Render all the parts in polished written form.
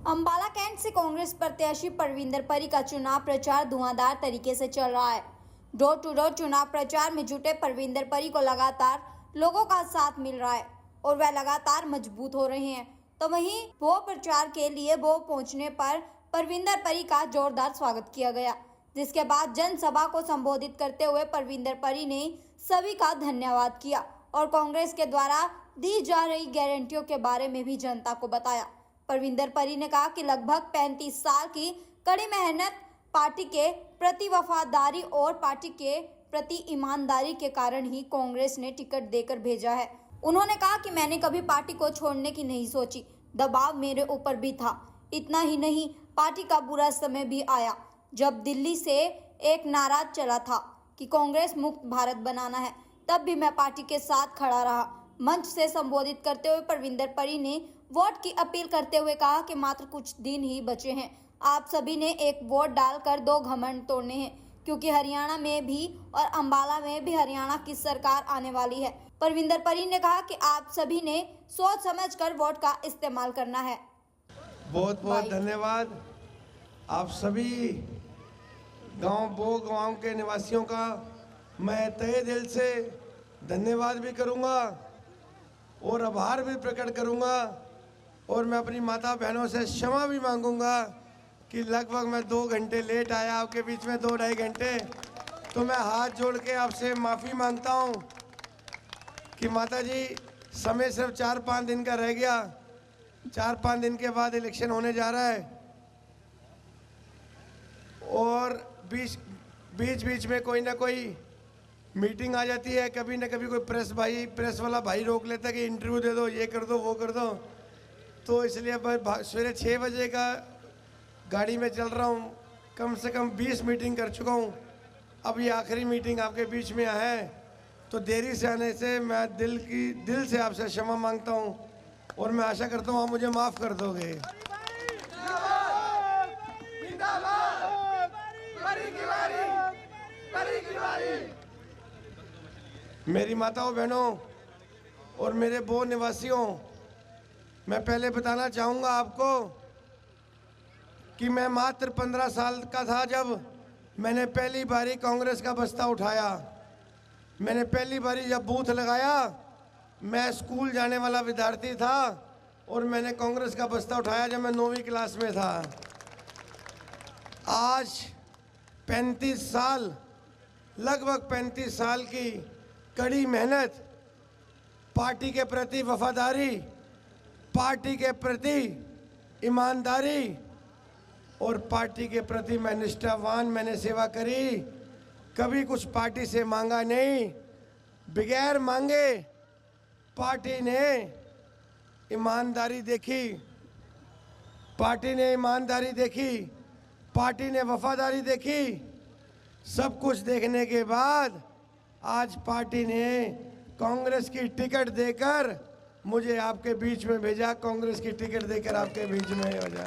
Ambala cantt से कांग्रेस प्रत्याशी परविंदर परी का चुनाव प्रचार धुआंधार तरीके से चल रहा है। डोर टू डोर चुनाव प्रचार में जुटे परविंदर परी को लगातार लोगों का साथ मिल रहा है और वह लगातार मजबूत हो रहे हैं। तो वहीं वो प्रचार के लिए वो पहुंचने पर परविंदर परी का जोरदार स्वागत किया गया, जिसके बाद जनसभा को संबोधित करते हुए परविंदर परी ने सभी का धन्यवाद किया और कांग्रेस के द्वारा दी जा रही गारंटियों के बारे में भी जनता को बताया। परविंदर परी ने कहा कि लगभग 35 साल की कड़ी मेहनत, पार्टी के प्रति वफादारी और पार्टी के प्रति ईमानदारी के कारण ही कांग्रेस ने टिकट देकर भेजा है। उन्होंने कहा कि मैंने कभी पार्टी को छोड़ने की नहीं सोची, दबाव मेरे ऊपर भी था। इतना ही नहीं, पार्टी का बुरा समय भी आया जब दिल्ली से एक नारा चला था कि कांग्रेस मुक्त भारत बनाना है, तब भी मैं पार्टी के साथ खड़ा रहा। मंच से संबोधित करते हुए परविंदर परी ने वोट की अपील करते हुए कहा कि मात्र कुछ दिन ही बचे हैं, आप सभी ने एक वोट डालकर दो घमंड तोड़ने हैं, क्योंकि हरियाणा में भी और अंबाला में भी हरियाणा की सरकार आने वाली है। परविंदर परी ने कहा कि आप सभी ने सोच समझकर वोट का इस्तेमाल करना है। बहुत बहुत धन्यवाद आप सभी गांव के निवासियों का मैं तहे दिल से धन्यवाद भी करूंगा और आभार भी प्रकट करूंगा, और मैं अपनी माता बहनों से क्षमा भी मांगूंगा कि लगभग मैं 2 घंटे लेट आया आपके बीच में, 2-2.5 घंटे। तो मैं हाथ जोड़ के आपसे माफ़ी मांगता हूं कि माता जी, समय सिर्फ 4-5 दिन का रह गया। 4-5 दिन के बाद इलेक्शन होने जा रहा है और बीच में कोई ना कोई मीटिंग आ जाती है, कभी ना कभी कोई प्रेस वाला भाई रोक लेता है कि इंटरव्यू दे दो, ये कर दो, वो कर दो। तो इसलिए मैं सवेरे 6 बजे का गाड़ी में चल रहा हूँ, कम से कम 20 मीटिंग कर चुका हूँ। अब ये आखिरी मीटिंग आपके बीच में है, तो देरी से आने से मैं दिल से आपसे क्षमा मांगता हूँ और मैं आशा करता हूँ आप मुझे माफ़ कर दोगे। मेरी माताओं बहनों और मेरे बो निवासियों, मैं पहले बताना चाहूँगा आपको कि मैं मात्र 15 साल का था जब मैंने पहली बारी कांग्रेस का बस्ता उठाया। मैंने पहली बारी जब बूथ लगाया, मैं स्कूल जाने वाला विद्यार्थी था और मैंने कांग्रेस का बस्ता उठाया जब मैं 9वीं क्लास में था। आज 35 साल, लगभग 35 साल की कड़ी मेहनत, पार्टी के प्रति वफादारी, पार्टी के प्रति ईमानदारी और पार्टी के प्रति मैं निष्ठावान मैंने सेवा करी। कभी कुछ पार्टी से मांगा नहीं, बगैर मांगे पार्टी ने ईमानदारी देखी, पार्टी ने ईमानदारी देखी, पार्टी ने वफादारी देखी। सब कुछ देखने के बाद आज पार्टी ने कांग्रेस की टिकट देकर मुझे आपके बीच में भेजा, कांग्रेस की टिकट देकर आपके बीच में भेजा।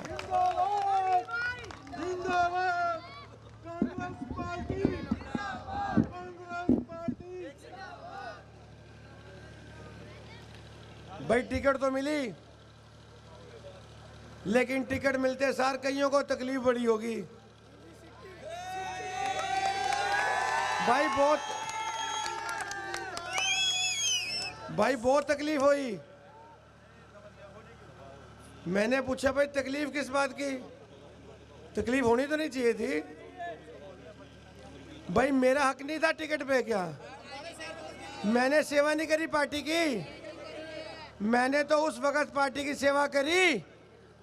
भाई टिकट तो मिली, लेकिन टिकट मिलते सार कईयों को तकलीफ बड़ी होगी। भाई बहुत तकलीफ हुई। मैंने पूछा भाई तकलीफ किस बात की? तकलीफ होनी तो नहीं चाहिए थी भाई, मेरा हक नहीं था टिकट पे क्या? मैंने सेवा नहीं करी पार्टी की? मैंने तो उस वक्त पार्टी की सेवा करी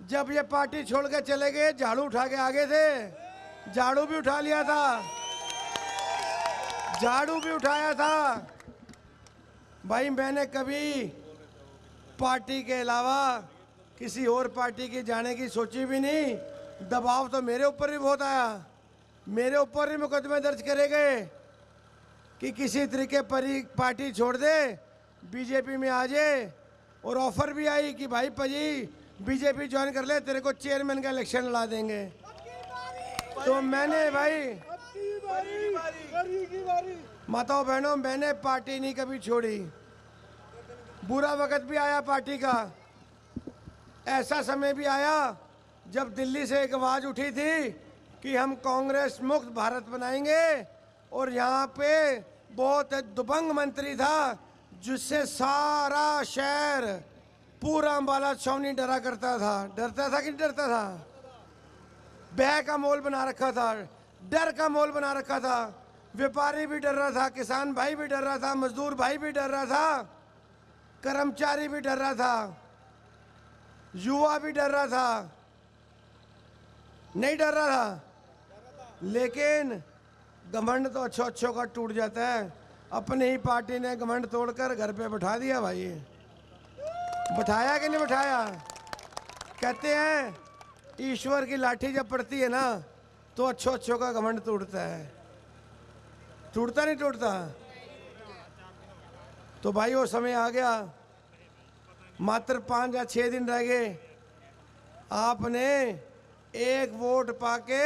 जब ये पार्टी छोड़ के चले गए, झाड़ू उठा के आगे थे, झाड़ू भी उठा लिया था, झाड़ू भी उठाया था भाई। मैंने कभी पार्टी के अलावा किसी और पार्टी की जाने की सोची भी नहीं। दबाव तो मेरे ऊपर भी बहुत आया, मेरे ऊपर ही मुकदमे दर्ज करे गए कि किसी तरीके पर पार्टी छोड़ दे, बीजेपी में आ जाए, और ऑफर भी आई कि भाई पजी बीजेपी ज्वाइन कर ले, तेरे को चेयरमैन का इलेक्शन लड़ा देंगे। तो मैंने भाई माताओं बहनों, मैंने पार्टी नहीं कभी छोड़ी। बुरा वक्त भी आया पार्टी का, ऐसा समय भी आया जब दिल्ली से एक आवाज़ उठी थी कि हम कांग्रेस मुक्त भारत बनाएंगे, और यहाँ पे बहुत दबंग मंत्री था जिससे सारा शहर पूरा अम्बाला छावनी डरा करता था। डरता था कि नहीं डरता था? भय का माहौल बना रखा था, डर का माहौल बना रखा था। व्यापारी भी डर रहा था, किसान भाई भी डर रहा था, मजदूर भाई भी डर रहा था, कर्मचारी भी डर रहा था, युवा भी डर रहा था। नहीं डर रहा था, लेकिन घमंड तो अच्छो अच्छो का टूट जाता है। अपनी ही पार्टी ने घमंड तोड़कर घर पे बैठा दिया भाई। बैठाया कि नहीं बैठाया? कहते हैं ईश्वर की लाठी जब पड़ती है ना तो अच्छो अच्छो का घमंड टूटता है। टूटता नहीं टूटता? तो भाई वो समय आ गया, मात्र 5 या 6 दिन रह गए। आपने एक वोट पाके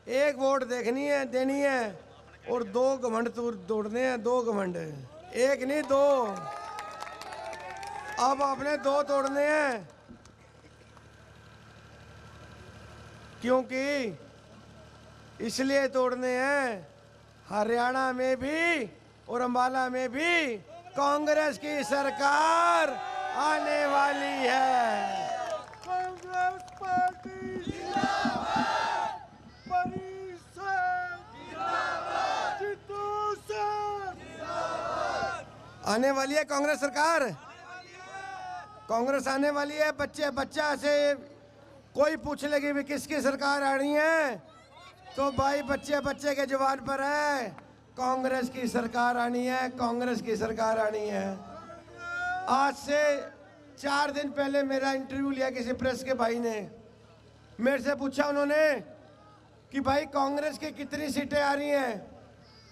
एक वोट देखनी है, देनी है, और 2 घमंड तोड़ने हैं। 2 घमंड, एक नहीं 2। अब आपने 2 तोड़ने हैं, क्योंकि इसलिए तोड़ने हैं हरियाणा में भी और अम्बाला में भी कांग्रेस की सरकार आने वाली है। कांग्रेस पार्टी जिंदाबाद, परिषद जिंदाबाद, जीतू सर जिंदाबाद। आने वाली है कांग्रेस सरकार, कांग्रेस आने वाली है। बच्चा से कोई पूछ लेगी भी किसकी सरकार आ रही है, तो भाई बच्चे के जवान पर है कांग्रेस की सरकार आनी है, कांग्रेस की सरकार आनी है। आज से 4 दिन पहले मेरा इंटरव्यू लिया किसी प्रेस के भाई ने। मेरे से पूछा उन्होंने कि भाई कांग्रेस की कितनी सीटें आ रही हैं।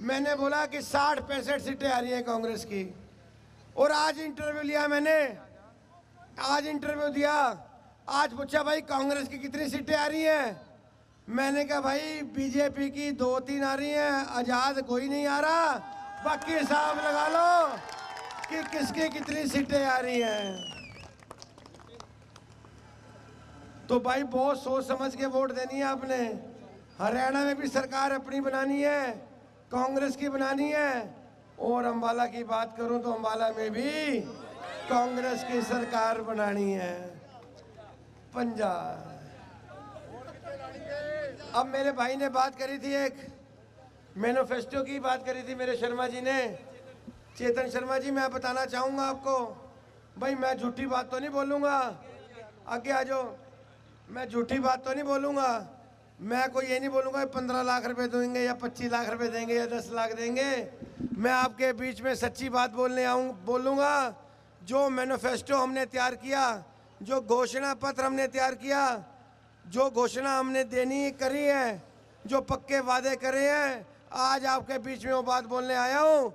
मैंने बोला कि 60-65 सीटें आ रही हैं कांग्रेस की। और आज इंटरव्यू लिया मैंने, आज इंटरव्यू दिया, आज पूछा भाई कांग्रेस की कितनी सीटें आ रही हैं। मैंने कहा भाई बीजेपी की 2-3 आ रही हैं, आजाद कोई नहीं आ रहा, बाकी हिसाब लगा लो कि किसकी कितनी सीटें आ रही हैं। तो भाई बहुत सोच समझ के वोट देनी है आपने। हरियाणा में भी सरकार अपनी बनानी है, कांग्रेस की बनानी है, और अम्बाला की बात करूं तो अम्बाला में भी कांग्रेस की सरकार बनानी है। पंजाब, अब मेरे भाई ने बात करी थी, एक मैनिफेस्टो की बात करी थी मेरे शर्मा जी ने, चेतन शर्मा जी। मैं बताना चाहूँगा आपको, भाई मैं झूठी बात तो नहीं बोलूँगा, आगे आ जाओ। मैं झूठी बात तो नहीं बोलूँगा, मैं कोई ये नहीं बोलूँगा 15 लाख रुपए देंगे या 25 लाख रुपए देंगे या 10 लाख देंगे। मैं आपके बीच में सच्ची बात बोलने बोलूँगा। जो मैनिफेस्टो हमने तैयार किया, जो घोषणा पत्र हमने तैयार किया, जो घोषणा हमने देनी करी है, जो पक्के वादे करे हैं, आज आपके बीच में वो बात बोलने आया हूँ।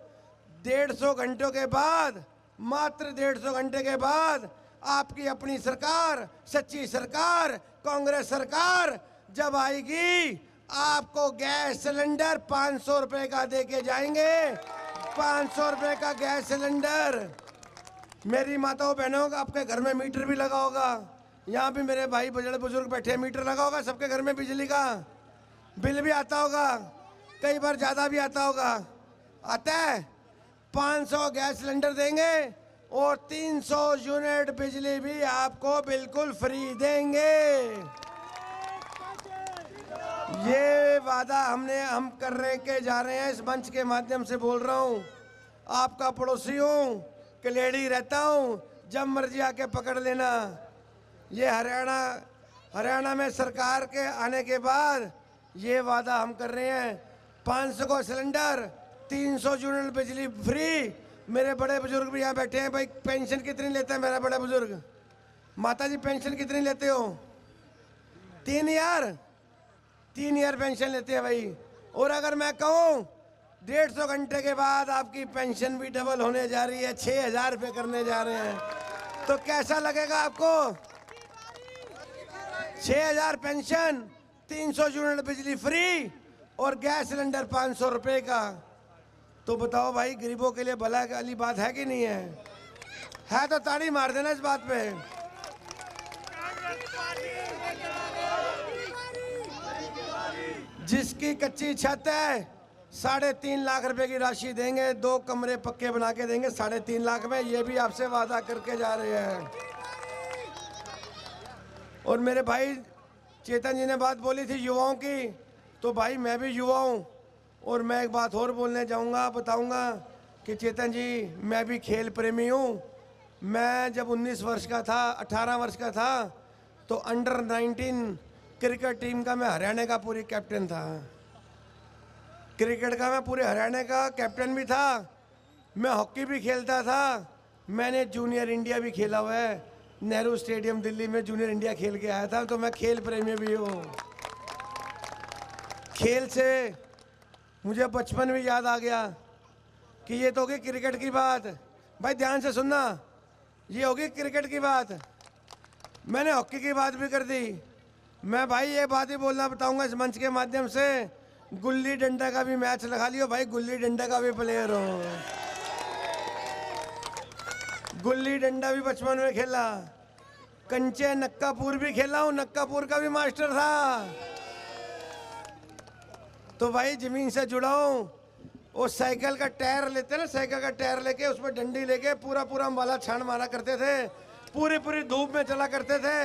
150 घंटों के बाद, मात्र 150 घंटे के बाद आपकी अपनी सरकार, सच्ची सरकार, कांग्रेस सरकार जब आएगी, आपको गैस सिलेंडर 500 रुपए का दे के जाएंगे। 500 रुपए का गैस सिलेंडर। मेरी माताओं बहनों, आपके घर में मीटर भी लगा होगा, यहाँ भी मेरे भाई बड़े बुजुर्ग बैठे हैं, मीटर लगा होगा सबके घर में, बिजली का बिल भी आता होगा, कई बार ज़्यादा भी आता होगा, आता है। 500 गैस सिलेंडर देंगे और 300 यूनिट बिजली भी आपको बिल्कुल फ्री देंगे। ये वादा हम करने के जा रहे हैं, इस मंच के माध्यम से बोल रहा हूँ। आपका पड़ोसी हूँ, कलेड़ी रहता हूँ, जब मर्जी आके पकड़ लेना। ये हरियाणा में सरकार के आने के बाद ये वादा हम कर रहे हैं। 500 का सिलेंडर, 300 यूनिट बिजली फ्री। मेरे बड़े बुजुर्ग भी यहाँ बैठे हैं। भाई पेंशन कितनी लेते हैं मेरा बड़ा बुजुर्ग? माता जी पेंशन कितनी लेते हो? 3 ईयर पेंशन लेते हैं भाई। और अगर मैं कहूँ 150 घंटे के बाद आपकी पेंशन भी डबल होने जा रही है, 6000 रुपये करने जा रहे हैं, तो कैसा लगेगा आपको? 6000 पेंशन, 300 यूनिट बिजली फ्री और गैस सिलेंडर 500 रुपये का। तो बताओ भाई, गरीबों के लिए भला वाली बात है कि नहीं है? तो ताड़ी मार देना इस बात पे। जिसकी कच्ची छत है 3.5 लाख रुपए की राशि देंगे, 2 कमरे पक्के बना के देंगे 3.5 लाख में। ये भी आपसे वादा करके जा रहे हैं। और मेरे भाई चेतन जी ने बात बोली थी युवाओं की, तो भाई मैं भी युवा हूँ और मैं एक बात और बोलने जाऊँगा, बताऊँगा कि चेतन जी मैं भी खेल प्रेमी हूँ। मैं जब 19 वर्ष का था, 18 वर्ष का था, तो अंडर 19 क्रिकेट टीम का मैं हरियाणा का पूरी कैप्टन था। क्रिकेट का मैं पूरे हरियाणा का कैप्टन भी था। मैं हॉकी भी खेलता था। मैंने जूनियर इंडिया भी खेला हुआ है। नेहरू स्टेडियम दिल्ली में जूनियर इंडिया खेल के आया था। तो मैं खेल प्रेमी भी हूँ। खेल से मुझे बचपन भी याद आ गया कि ये तो होगी क्रिकेट की बात। भाई ध्यान से सुनना, ये होगी क्रिकेट की बात। मैंने हॉकी की बात भी कर दी। मैं भाई ये बात ही बोलना बताऊंगा इस मंच के माध्यम से, गुल्ली डंडा का भी मैच लगा लियो भाई, गुल्ली डंडा का भी प्लेयर हो। गुल्ली डंडा भी बचपन में खेला। कंचे नक्कापुर भी खेला हूँ, नक्कापुर का भी मास्टर था। तो भाई जमीन से जुड़ा हूँ। वो साइकिल का टायर लेते ना, साइकिल का टायर लेके उसमें डंडी लेके पूरा पूरा अंबाला छान मारा करते थे। पूरी पूरी धूप में चला करते थे।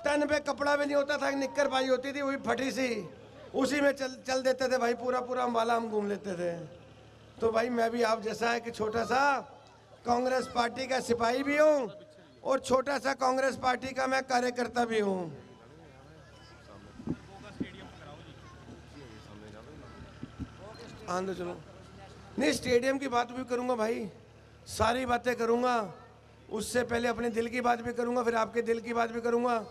तन पे कपड़ा भी नहीं होता था, निक्कर पाई होती थी वही फटी सी, उसी में चल देते थे भाई। पूरा पूरा अंबाला हम घूम लेते थे। तो भाई मैं भी आप जैसा है कि छोटा सा कांग्रेस पार्टी का सिपाही भी हूँ और छोटा सा कांग्रेस पार्टी का मैं कार्यकर्ता भी हूँ। आंदो चलो, नहीं स्टेडियम की बात भी करूँगा भाई, सारी बातें करूँगा। उससे पहले अपने दिल की बात भी करूँगा, फिर आपके दिल की बात भी करूँगा।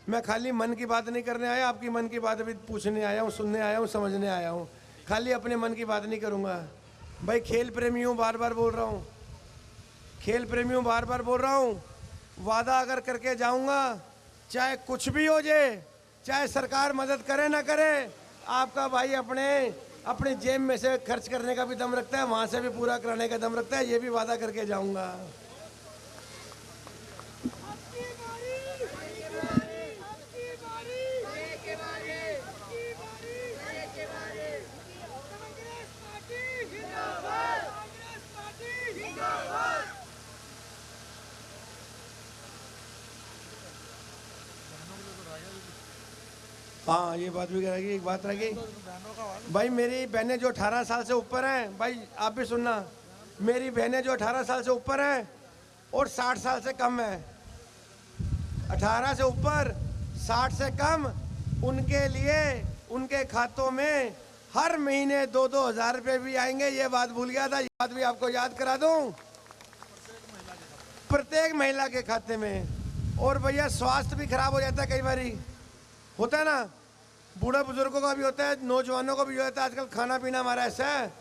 मैं खाली मन की बात नहीं करने आया, आपकी मन की बात भी पूछने आया हूँ, सुनने आया हूँ, समझने आया हूँ। खाली अपने मन की बात नहीं करूँगा। भाई खेल प्रेमी हूँ, बार बार बोल रहा हूँ। खेल प्रेमी हूँ, बार बार बोल रहा हूँ। वादा अगर करके जाऊँगा, चाहे कुछ भी हो जाए, चाहे सरकार मदद करे ना करे, आपका भाई अपने जेब में से खर्च करने का भी दम रखता है, वहाँ से भी पूरा कराने का दम रखता है। ये भी वादा करके जाऊँगा। हाँ ये बात भी रहेगी। एक बात रहेगी भाई, मेरी बहनें जो 18 साल से ऊपर हैं, भाई आप भी सुनना, मेरी बहनें जो 18 साल से ऊपर हैं और 60 साल से कम है, 18 से ऊपर 60 से कम, उनके लिए उनके खातों में हर महीने 2-2 हज़ार रुपये भी आएंगे। ये बात भूल गया था, ये बात भी आपको याद करा दूं, प्रत्येक महिला के खाते में। और भैया स्वास्थ्य भी खराब हो जाता है, कई बारी होता है ना, बूढ़े बुजुर्गों का भी होता है, नौजवानों का भी होता है। आजकल खाना पीना हमारा ऐसा है,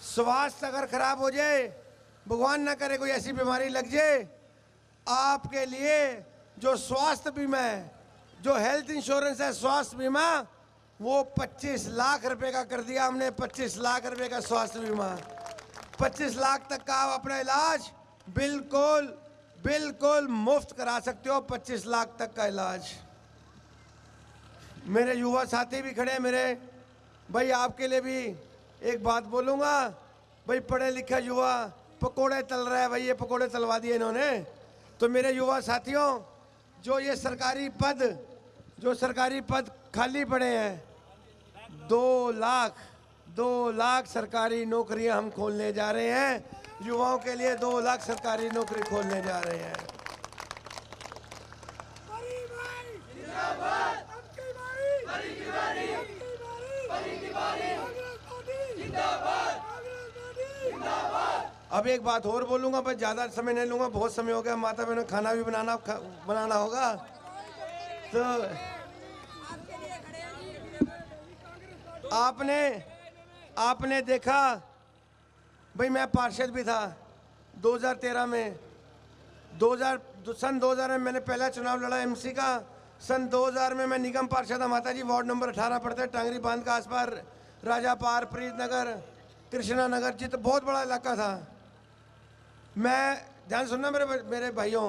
स्वास्थ्य अगर खराब हो जाए, भगवान ना करे कोई ऐसी बीमारी लग जाए, आपके लिए जो स्वास्थ्य बीमा है, जो हेल्थ इंश्योरेंस है, स्वास्थ्य बीमा, वो 25 लाख रुपए का कर दिया हमने। 25 लाख रुपए का स्वास्थ्य बीमा, 25 लाख तक का आप अपना इलाज बिल्कुल मुफ्त करा सकते हो। 25 लाख तक का इलाज। मेरे युवा साथी भी खड़े हैं मेरे भाई, आपके लिए भी एक बात बोलूँगा। भाई पढ़े लिखा युवा पकोड़े तल रहा है, भाई ये पकोड़े तलवा दिए इन्होंने। तो मेरे युवा साथियों, जो ये सरकारी पद खाली पड़े हैं, 2 लाख सरकारी नौकरियां हम खोलने जा रहे हैं। युवाओं के लिए 2 लाख सरकारी नौकरी खोलने जा रहे हैं। अब एक बात और बोलूंगा, पर ज्यादा समय नहीं लूंगा, बहुत समय हो गया, माता बहनों खाना भी बनाना होगा। तो आपने देखा भाई, मैं पार्षद भी था 2013 में। सन 2000 में मैंने पहला चुनाव लड़ा एमसी का। सन 2000 में मैं निगम पार्षद था माता जी, वार्ड नंबर 18 पड़ता है, टांगरी बांध का आसपास, राजापार, प्रीत नगर, कृष्णा नगर जी, तो बहुत बड़ा इलाका था। मैं ध्यान सुनना मेरे भाइयों,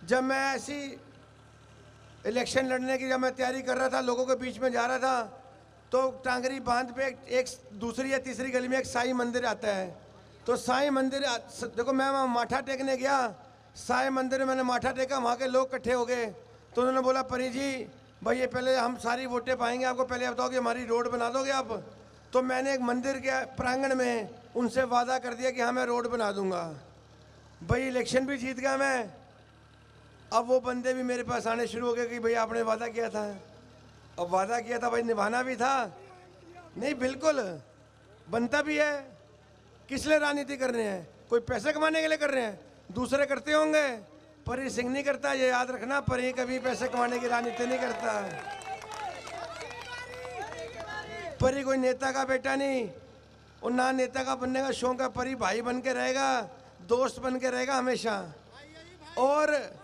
जब मैं ऐसी इलेक्शन लड़ने की जब मैं तैयारी कर रहा था, लोगों के बीच में जा रहा था, तो टांगरी बांध पे एक दूसरी या तीसरी गली में एक साईं मंदिर आता है। तो साईं मंदिर देखो, मैं वहाँ माथा टेकने गया, साईं मंदिर में मैंने माथा टेका, वहाँ के लोग इकट्ठे हो गए। तो उन्होंने बोला, परी जी भाई ये पहले हम सारी वोटें पाएंगे, आपको पहले बताओ कि हमारी रोड बना दोगे आप। तो मैंने एक मंदिर के प्रांगण में उनसे वादा कर दिया कि हाँ मैं रोड बना दूंगा। भाई इलेक्शन भी जीत गया मैं। अब वो बंदे भी मेरे पास आने शुरू हो गए कि भाई आपने वादा किया था। अब वादा किया था भाई, निभाना भी था। नहीं, बिल्कुल बनता भी है। किस लिए राजनीति कर रहे हैं? कोई पैसे कमाने के लिए कर रहे हैं? दूसरे करते होंगे, परी सिंह नहीं करता, ये याद रखना। परी कभी पैसे कमाने की राजनीति नहीं करता। परी कोई नेता का बेटा नहीं, और ना नेता का बनने का शौक है। परी भाई बन के रहेगा, दोस्त बन के रहेगा हमेशा। और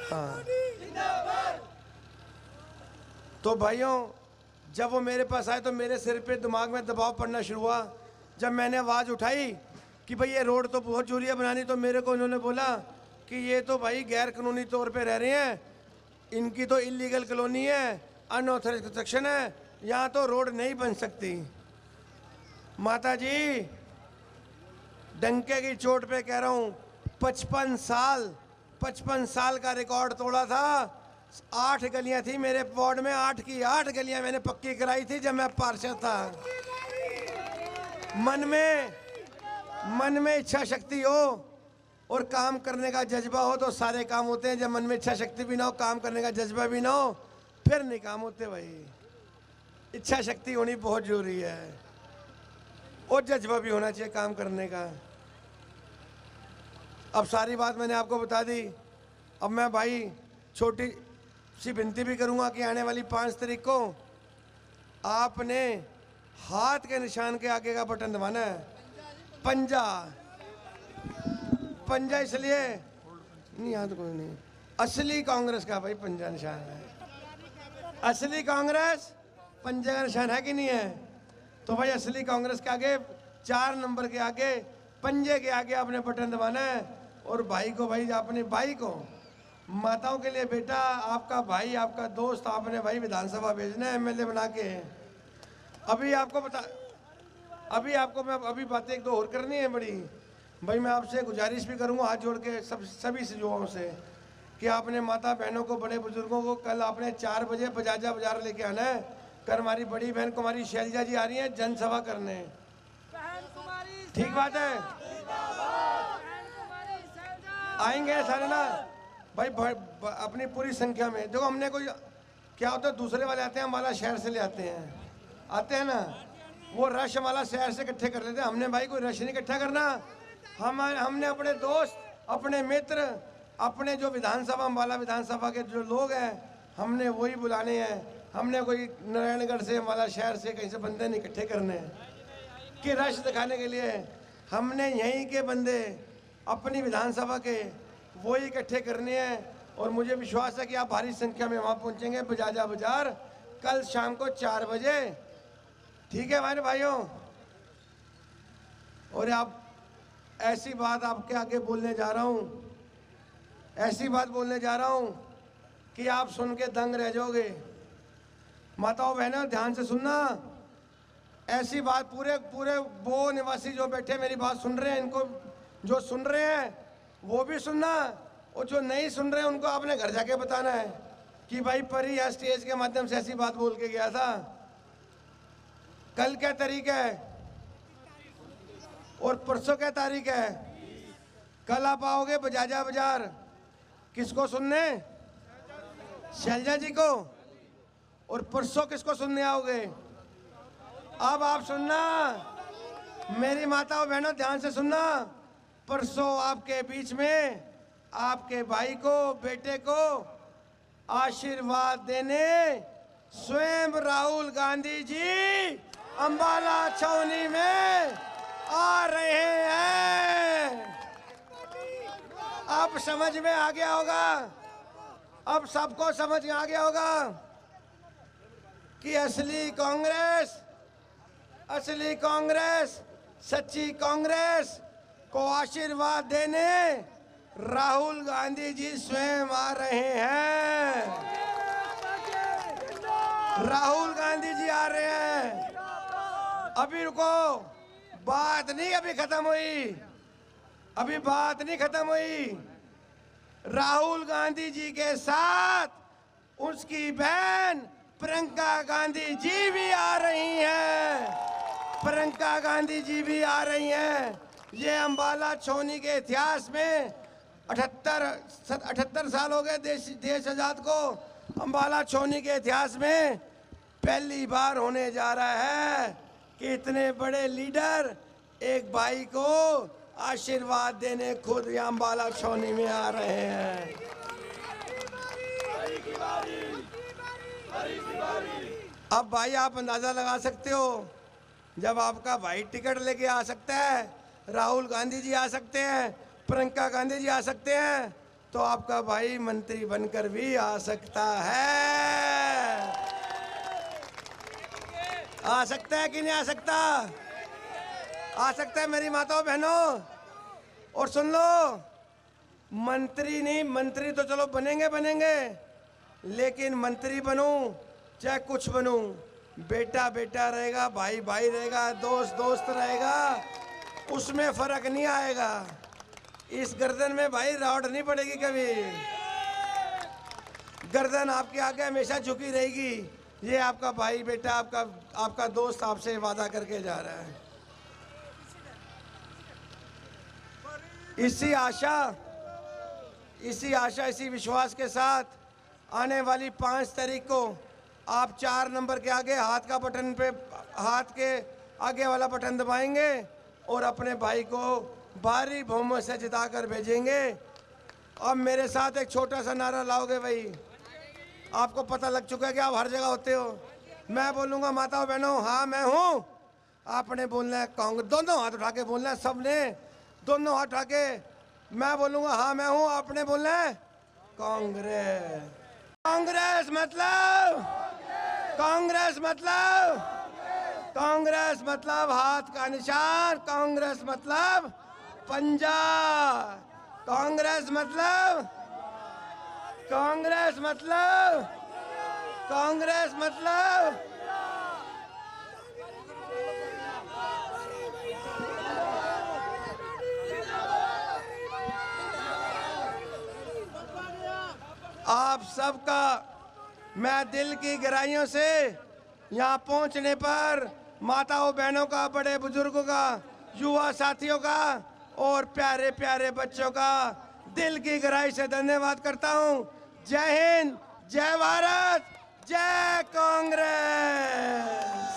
हाँ, तो भाइयों, जब वो मेरे पास आए तो मेरे सिर पे दिमाग में दबाव पड़ना शुरू हुआ। जब मैंने आवाज़ उठाई कि भाई ये रोड तो बहुत जरूरी है बनानी, तो मेरे को उन्होंने बोला कि ये तो भाई गैर कानूनी तौर पे रह रहे हैं, इनकी तो इलीगल कॉलोनी है, अनऑथराइज्ड कंस्ट्रक्शन है, यहाँ तो रोड नहीं बन सकती। माता जी, डंके की चोट पे कह रहा हूँ, 55 साल का रिकॉर्ड तोड़ा था। 8 गलियां थी मेरे वार्ड में, 8 की 8 गलियां मैंने पक्की कराई थी जब मैं पार्षद था। मन में इच्छा शक्ति हो और काम करने का जज्बा हो तो सारे काम होते हैं। जब मन में इच्छा शक्ति भी ना हो, काम करने का जज्बा भी ना हो, फिर नहीं काम होते भाई। इच्छा शक्ति होनी बहुत जरूरी है और जज्बा भी होना चाहिए काम करने का। अब सारी बात मैंने आपको बता दी। अब मैं भाई छोटी सी विनती भी करूंगा कि आने वाली 5 तारीख को आपने हाथ के निशान के आगे का बटन दबाना है, पंजा इसलिए नहीं, याद कोई नहीं, असली कांग्रेस का भाई पंजा निशान है। असली कांग्रेस पंजे का निशान है कि नहीं है? तो भाई असली कांग्रेस के आगे 4 नंबर के आगे, पंजे के आगे आपने बटन दबाना है। और भाई को, भाई अपने भाई को, माताओं के लिए बेटा, आपका भाई, आपका दोस्त, आपने भाई विधानसभा भेजना है एमएलए बना के। अभी आपको मैं अभी बातें 1-2 और करनी है बड़ी। भाई मैं आपसे गुजारिश भी करूंगा हाथ जोड़ के सभी युवाओं से कि आपने माता बहनों को, बड़े बुजुर्गों को कल आपने 4 बजे बजाजा बाजार लेके आना है। कल हमारी बड़ी बहन कुमारी शैलजा जी आ रही हैं जनसभा करने। ठीक बात है, आएंगे सारे ना भाई, अपनी पूरी संख्या में। देखो हमने कोई क्या होता है, दूसरे वाले आते हैं, हमारा शहर से ले आते हैं ना, वो रश हमारा शहर से इकट्ठे कर लेते हैं। हमने भाई कोई रश नहीं इकट्ठा करना। हमने अपने दोस्त, अपने मित्र, अपने जो अम्बाला विधानसभा के जो लोग हैं, हमने वही बुलाने हैं। हमने कोई नारायणगढ़ से, हमारा शहर से कहीं से बंदे नहीं इकट्ठे करने कि रश दिखाने के लिए। हमने यहीं के बंदे, अपनी विधानसभा के, वही इकट्ठे करने हैं। और मुझे विश्वास है कि आप भारी संख्या में वहाँ पहुँचेंगे बजाजा बाजार कल शाम को 4 बजे। ठीक है हमारे भाइयों? और आप ऐसी बात आपके आगे बोलने जा रहा हूँ, ऐसी बात बोलने जा रहा हूँ कि आप सुन के दंग रह जाओगे। माताओं बहनों ध्यान से सुनना, ऐसी बात पूरे वो निवासी जो बैठे मेरी बात सुन रहे हैं, इनको जो सुन रहे हैं वो भी सुनना, और जो नहीं सुन रहे हैं उनको आपने घर जाके बताना है कि भाई परी या स्टेज के माध्यम से ऐसी बात बोल के गया था। कल क्या तारीख है और परसों क्या तारीख है? कल आप आओगे बजाजा बाजार किसको सुनने? शैलजा जी को। और परसों किसको सुनने आओगे? अब आप सुनना, मेरी माताओं बहनों ध्यान से सुनना। परसों आपके बीच में आपके भाई को, बेटे को आशीर्वाद देने स्वयं राहुल गांधी जी अम्बाला छावनी में आ रहे हैं। अब समझ में आ गया होगा, अब सबको समझ में आ गया होगा कि असली कांग्रेस सच्ची कांग्रेस को आशीर्वाद देने राहुल गांधी जी स्वयं आ रहे हैं। राहुल गांधी जी आ रहे हैं। अभी रुको, बात नहीं अभी खत्म हुई, अभी बात नहीं खत्म हुई। राहुल गांधी जी के साथ उसकी बहन प्रियंका गांधी जी भी आ रही हैं। प्रियंका गांधी जी भी आ रही हैं। ये अंबाला छावनी के इतिहास में 78 साल हो गए देश आजाद को। अंबाला छावनी के इतिहास में पहली बार होने जा रहा है कि इतने बड़े लीडर एक भाई को आशीर्वाद देने खुद यहाँ अंबाला छावनी में आ रहे हैं। अब भाई आप अंदाजा लगा सकते हो, जब आपका भाई टिकट लेके आ सकता है, राहुल गांधी जी आ सकते हैं, प्रियंका गांधी जी आ सकते हैं, तो आपका भाई मंत्री बनकर भी आ सकता है। आ सकता है कि नहीं आ सकता? आ सकता है मेरी माताओं बहनों। और सुन लो, मंत्री नहीं, मंत्री तो चलो बनेंगे बनेंगे, लेकिन मंत्री बनूं चाहे कुछ बनूं, बेटा बेटा रहेगा, भाई भाई रहेगा, दोस्त दोस्त रहेगा, उसमें फर्क नहीं आएगा। इस गर्दन में भाई रावट नहीं पड़ेगी कभी। गर्दन आपके आगे हमेशा झुकी रहेगी। ये आपका भाई बेटा, आपका दोस्त आपसे वादा करके जा रहा है। इसी आशा इसी विश्वास के साथ आने वाली 5 तारीख को आप 4 नंबर के आगे हाथ के आगे वाला बटन दबाएंगे और अपने भाई को भारी बहुमत से जिताकर भेजेंगे। अब मेरे साथ एक छोटा सा नारा लाओगे भाई? आपको पता लग चुका है कि आप हर जगह होते हो। मैं बोलूँगा माताओं बहनों, हाँ मैं हूँ। आपने बोलना है कांग्रेस, दोनों हाथ उठा के बोलना है, सबने दोनों हाथ उठा के। मैं बोलूँगा हाँ मैं हूँ, आपने बोलना है कांग्रेस। कांग्रेस मतलब, कांग्रेस मतलब, कांग्रेस मतलब हाथ का निशान, कांग्रेस मतलब पंजा, कांग्रेस मतलब, कांग्रेस मतलब, कांग्रेस मतलब। आप सबका मैं दिल की गहराइयों से यहाँ पहुँचने पर माताओं बहनों का, बड़े बुजुर्गों का, युवा साथियों का और प्यारे प्यारे बच्चों का दिल की गहराई से धन्यवाद करता हूँ। जय हिंद, जय भारत, जय कांग्रेस।